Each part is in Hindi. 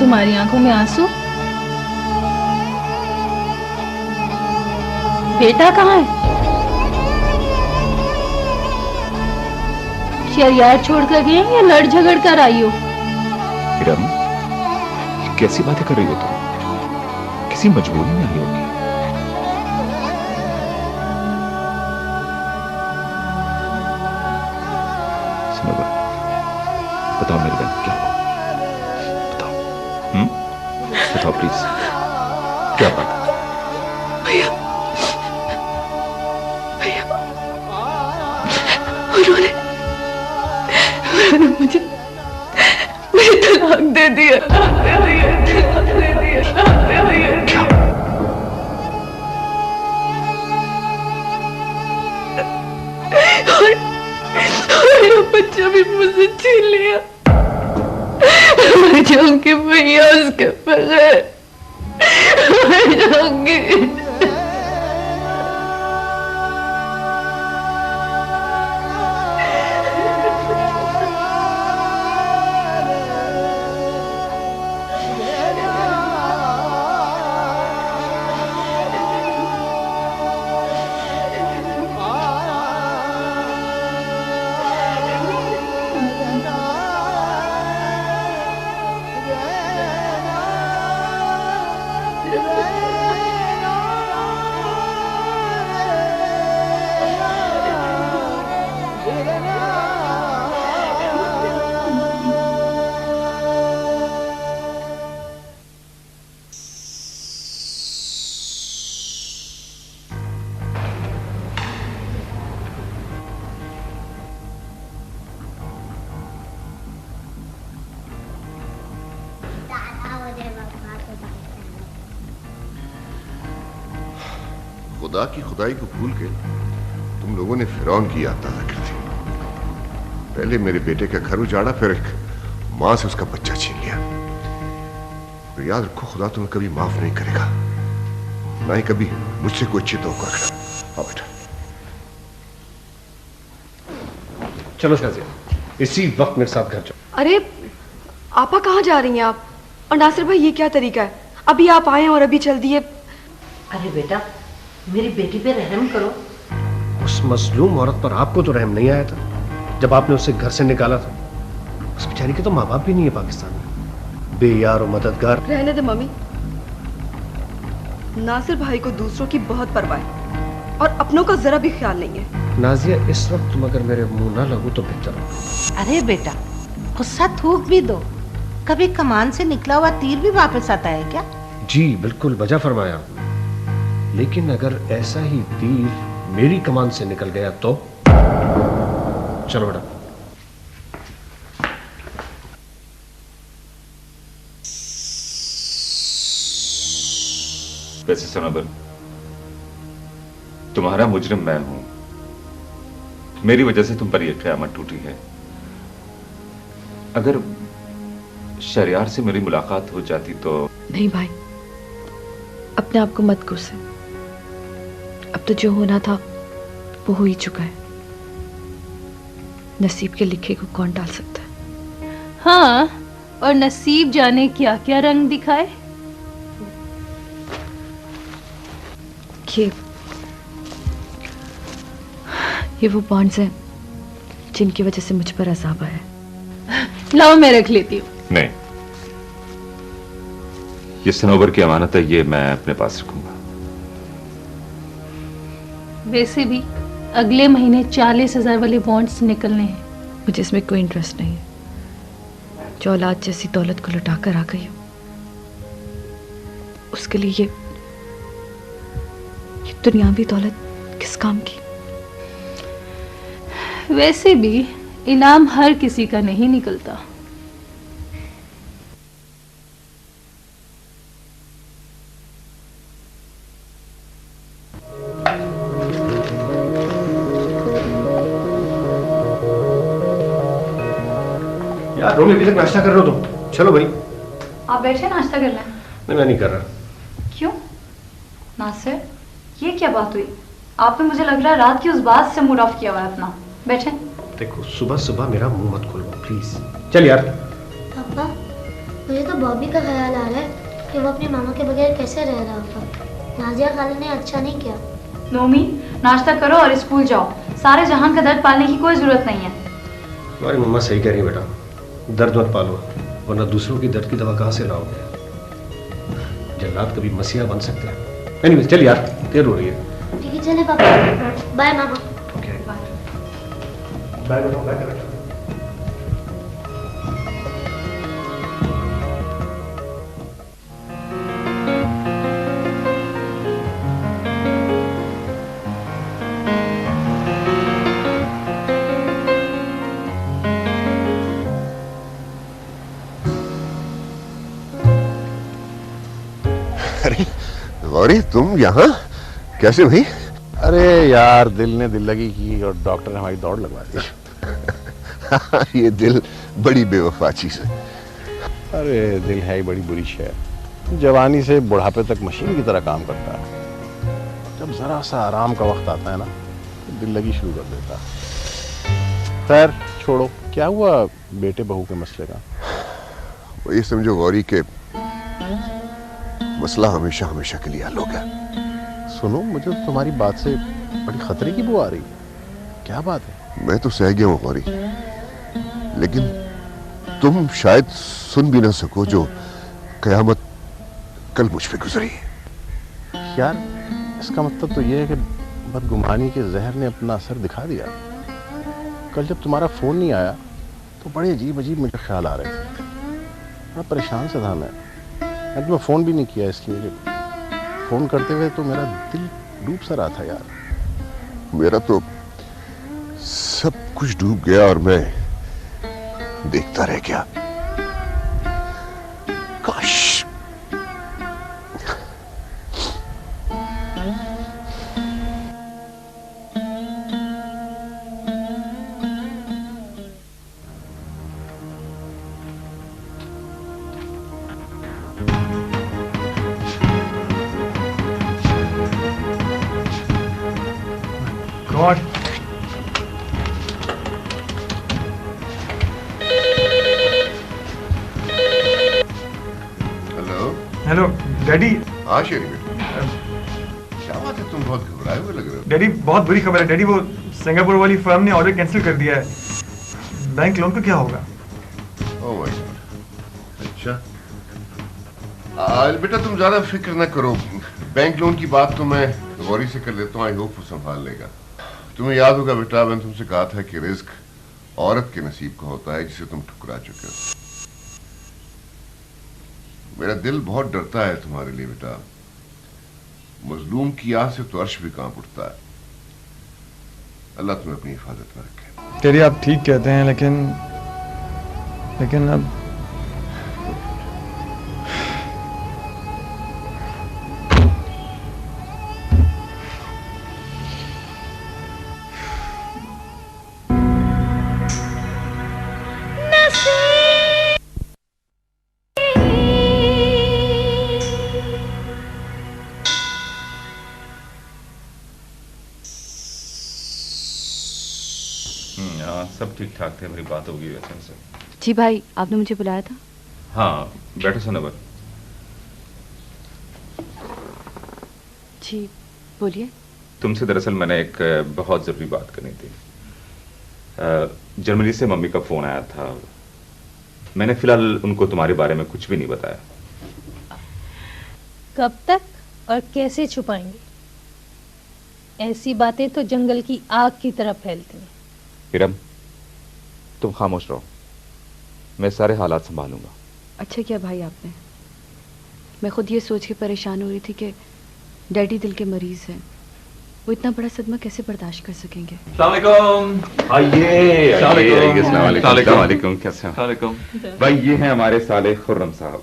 तुम्हारी आंखों में आंसू? बेटा कहाँ है? शहरियार छोड़ कर गए या लड़ झगड़ कर आई हो? इरम, कैसी बातें कर रही हो तुम? किसी मजबूरी में आई होगी। बताओ मेरी बहन, क्या हुआ? बताओ। बताओ प्लीज, क्या बात? भैया, भैया, उन्होंने मुझे तलाक दे दिया। क्या? और मेरा बच्चा भी मुझसे छीन लिया। मैं जाऊंगी भैया उसके बगैर, मैं जाऊंगी। खुदा की खुदाई को भूल के तुम लोगों ने फिरौन की याद ताजा कर दी। पहले मेरे बेटे का घर उजाड़ा, फिर एक मां से उसका बच्चा छीन लिया। तो याद रखो, खुदा तुम्हें कभी माफ नहीं करेगा, ना ही कभी मुझसे कोई अच्छी तौबा करेगा। आओ बेटा। चलो शाजिया, इसी वक्त मेरे साथ घर चलो। अरे आपा, कहाँ जा रही हैं आप? और नासिर भाई, ये क्या तरीका है? अभी आप आए और अभी चल दिए। अरे बेटा, मेरी बेटी पे रहम करो। उस मजलूम औरत पर आपको तो रहम नहीं आया था जब आपने उसे घर से निकाला था। उस बेचारी के तो माँ बाप भी नहीं है पाकिस्तान में, बेयार और मददगार। रहने दे मम्मी, नासिर भाई को दूसरों की बहुत परवाह है और अपनों का जरा भी ख्याल नहीं है। नाजिया, इस वक्त तुम अगर मेरे मुंह ना लगो तो बेहतर हो। अरे बेटा, गुस्सा थूक भी दो। कभी कमान से निकला हुआ तीर भी वापस आता है क्या? जी बिल्कुल वजह फरमाया आपने, लेकिन अगर ऐसा ही तीर मेरी कमान से निकल गया तो? चलो बेटा। वैसे सनोबर, तुम्हारा मुजरिम मैं हूं। मेरी वजह से तुम पर यह क़यामत टूटी है। अगर शहरियार से मेरी मुलाकात हो जाती तो। नहीं भाई, अपने आप को मत गुस्से। अब तो जो होना था वो हो ही चुका है। नसीब के लिखे को कौन टाल सकता है? हाँ, और नसीब जाने क्या क्या रंग दिखाए। ये वो बॉन्ड्स हैं जिनकी वजह से मुझ पर अज़ाब आया है। लाओ, मैं रख लेती हूँ। नहीं, ये सनोबर की अमानत है, ये मैं अपने पास रखूंगा। वैसे भी अगले महीने 40,000 वाले बॉन्ड्स निकलने हैं। मुझे इसमें कोई इंटरेस्ट नहीं है। जो औलाद जैसी दौलत को लुटा कर आ गई हो, उसके लिए ये दुनियावी दौलत किस काम की? वैसे भी इनाम हर किसी का नहीं निकलता। यार रोमी, अभी तक नाश्ता कर रहे हो तुम? चलो भाई। आप बैठे नाश्ता कर लें। नहीं, मैं नहीं कर रहा। क्यों नासिर, ये क्या बात हुई? आपने, मुझे लग रहा है, रात की उस बात से मूड ऑफ किया हुआ है अपना। बैठे। देखो, सुबह सुबह मेरा मुंह मत खोलो प्लीज। चल यार। पापा, मुझे तो बॉबी का ख्याल आ रहा है कि वो अपनी मामा के बगैर कैसे रह रहा होगा। नाजिया खाला ने अच्छा नहीं किया। नोमी, नाश्ता करो और स्कूल जाओ। सारे जहान का दर्द पालने की कोई जरूरत नहीं है। तुम्हारी मम्मा सही कह रही है बेटा, दर्द मत पालो, वरना दूसरों की दर्द की दवा कहाँ से लाओगे। जल्लाद कभी मसीहा बन सकते हैं। एनीवे चल यार, देर हो रही है। ठीक है चले पापा, बाय मामा। ओके बाय बेटा, बाय बेटा। अरे गौरी, तुम यहाँ कैसे भाई? अरे यार, दिल ने दिल लगी की और डॉक्टर ने हमारी दौड़ लगवा दी। ये दिल बड़ी बेवफा चीज है। अरे दिल है ही बड़ी बुरी शय, जवानी से बुढ़ापे तक मशीन की तरह काम करता है। जब जरा सा आराम का वक्त आता है ना, तो दिल लगी शुरू कर देता है। खैर छोड़ो, क्या हुआ बेटे बहू के मसले का? वो ये समझो गौरी के मसला हमेशा हमेशा के लिए हल हो गया। सुनो, मुझे तो तुम्हारी बात से बड़ी खतरे की बू आ रही है। क्या बात है? मैं तो सह गया हूँ गौरी, लेकिन तुम शायद सुन भी ना सको जो कयामत कल मुझ पे गुजरी है। यार, इसका मतलब तो ये है कि बदगुमानी के जहर ने अपना असर दिखा दिया। कल जब तुम्हारा फोन नहीं आया तो बड़े अजीब अजीब मुझे ख्याल आ रहे थे। बड़ा परेशान से था मैं तुम्हें फ़ोन भी नहीं किया, इसलिए फ़ोन करते हुए तो मेरा दिल डूब सा रहा था यार। मेरा तो सब कुछ डूब गया और मैं देखता रह गया। काश गॉड। Hello hello daddy. हाँ शेरी बेटा, क्या बात है, तुम बहुत घबराए हुए लग रहे हो। डैडी बहुत बुरी खबर है डैडी, वो सिंगापुर वाली फर्म ने ऑर्डर कैंसिल कर दिया है। बैंक लोन का क्या होगा? Oh my God. अच्छा बेटा, तुम ज्यादा फिक्र ना करो। बैंक लोन की बात तो मैं गौरी से कर लेता हूँ, आई होप वो संभाल लेगा। तुम्हें याद होगा बेटा, मैंने तुमसे कहा था कि रिस्क औरत के नसीब का होता है जिसे तुम ठुकरा चुके हो। मेरा दिल बहुत डरता है तुम्हारे लिए बेटा। मजलूम की आह से तो अर्श भी कांप उठता है। अल्लाह तुम्हें अपनी हिफाजत में रखे। डैडी आप ठीक कहते हैं, लेकिन अब सब ठीक ठाक थे, मेरी बात होगी वैसे उनसे। जी भाई, आपने मुझे बुलाया था? हाँ बैठो सनवर। जी बोलिए। तुमसे दरअसल मैंने एक बहुत जरूरी बात करनी थी। जर्मनी से मम्मी का फोन आया था। मैंने फिलहाल उनको तुम्हारे बारे में कुछ भी नहीं बताया। कब तक और कैसे छुपाएंगे? ऐसी बातें तो जंगल की आग की तरह फैलती हैं। इरम, तुम खामोश रहो, मैं सारे हालात संभालूंगा। अच्छा किया भाई आपने। मैं खुद ये सोच के परेशान हो रही थी कि डैडी दिल के मरीज हैं, वो इतना बड़ा सदमा कैसे बर्दाश्त कर सकेंगे। अस्सलामुअलैकुम। कैसे हैं भाई? ये हैं हमारे साले खुर्रम साहब।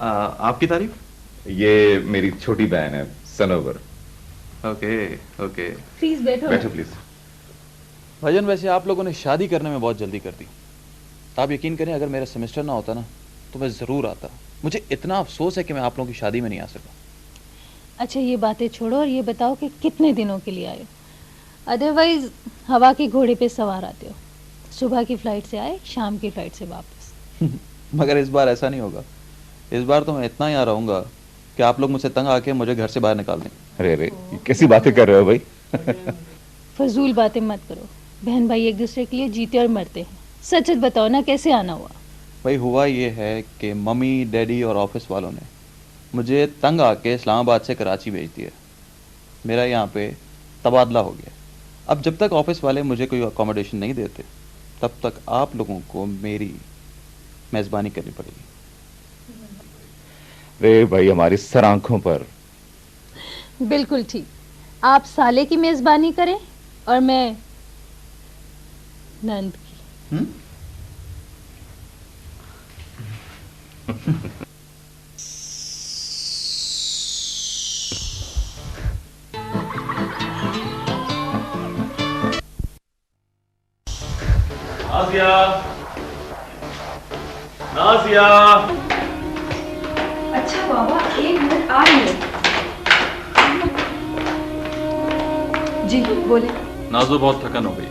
आपकी तारीफ? ये मेरी छोटी बहन है सनोवर। ओके ओके, प्लीज बैठो। बैठो प्लीज। भाईजान, वैसे आप लोगों ने शादी करने में बहुत जल्दी कर दी। आप यकीन करें, अगर मेरा सेमेस्टर ना होता ना तो मैं ज़रूर आता। मुझे इतना अफसोस है कि मैं आप लोगों की शादी में नहीं आ सका। अच्छा ये बातें छोड़ो और ये बताओ कि कितने दिनों के लिए आए हो? अदरवाइज हवा के घोड़े पे सवार आते हो। सुबह की फ्लाइट से आए, शाम की फ्लाइट से वापस। मगर इस बार ऐसा नहीं होगा। इस बार तो मैं इतना यहाँ रहूंगा कि आप लोग मुझसे तंग आके मुझे घर से बाहर निकाल दें। अरे अरे, ये कैसी बातें कर रहे हो भाई? फजूल बातें मत करो। बहन भाई एक दूसरे के लिए जीते और मरते हैं। सच सच बताओ ना, कैसे आना हुआ? भाई हुआ ये है कि मम्मी, डैडी और ऑफिस वालों ने मुझे तंग आके इस्लामाबाद से कराची भेज दिया। मेरा यहाँ पे तबादला हो गया। अब जब तक ऑफिस वाले मुझे कोई अकोमोडेशन नहीं देते तब तक आप लोगों को मेरी मेज़बानी करनी पड़ेगी। रे भाई, हमारी सर आंखों पर। बिल्कुल ठीक। आप साले की मेजबानी करें और मैं नंद की। नाज़िया, नाज़िया। अच्छा बाबा, 1 मिनट आ रही है। जी बोले। नाज़ो बहुत थकन हो गई,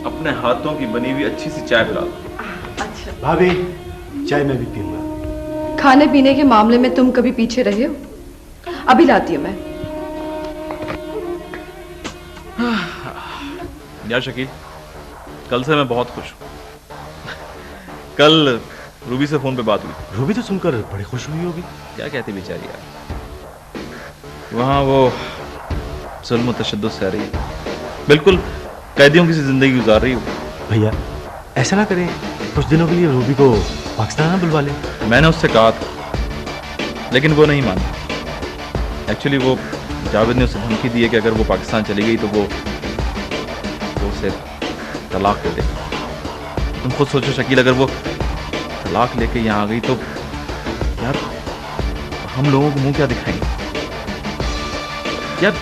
अपने हाथों की बनी हुई अच्छी सी चाय पिला दो। अच्छा भाभी, चाय मैं भी पीऊंगा। खाने पीने के मामले में तुम कभी पीछे रहे हो? अभी लाती हूँ मैं। यार शकील, कल से मैं बहुत खुश हूँ। कल रूबी से फोन पे बात हुई। रूबी तो सुनकर बड़ी खुश हुई होगी। क्या कहती बेचारी यार, वहाँ वो जुल्म तशद्दुद सह रही है, बिल्कुल कैदियों की सी जिंदगी गुजार रही हो। भैया ऐसा ना करें, कुछ दिनों के लिए रूबी को पाकिस्तान ना बुलवा ले। मैंने उससे कहा था लेकिन वो नहीं मानी। एक्चुअली वो जावेद ने उसे धमकी दी है कि अगर वो पाकिस्तान चली गई तो वो उसे तलाक दे देगा। तुम खुद सोचो शकील, अगर वो तलाक लेके यहाँ आ गई तो यार हम लोगों को मुंह क्या दिखाएंगे यार।